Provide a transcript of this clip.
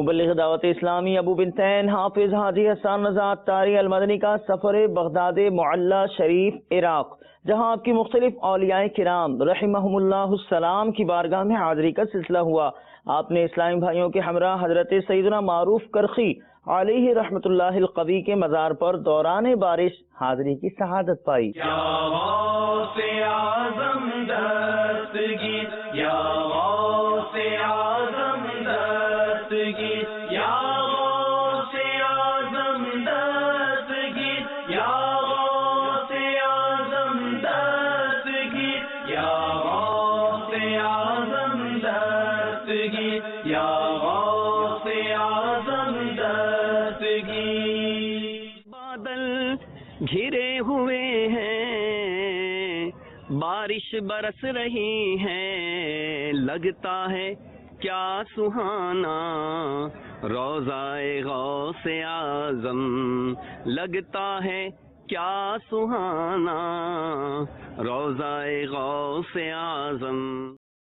مبلغ دعوت اسلامی ابو بنتین حافظ حاجی حسان نژاد طاری المدنی کا سفر بغداد معلی شریف عراق، جہاں آپ کی مختلف اولیاء کرام رحمہم اللہ السلام کی بارگاہ میں حاضری کا سلسلہ ہوا۔ آپ نے اسلامی بھائیوں کے ہمراہ حضرت سیدنا معروف کرخی علیہ رحمت اللہ القوی کے مزار پر دوران بارش حاضری کی سعادت پائی۔ بادل گھرے ہوئے ہیں، بارش برس رہی ہے، لگتا ہے کیا سہانا روضہ غوث اعظم، لگتا ہے کیا سہانا روضہ غوث اعظم۔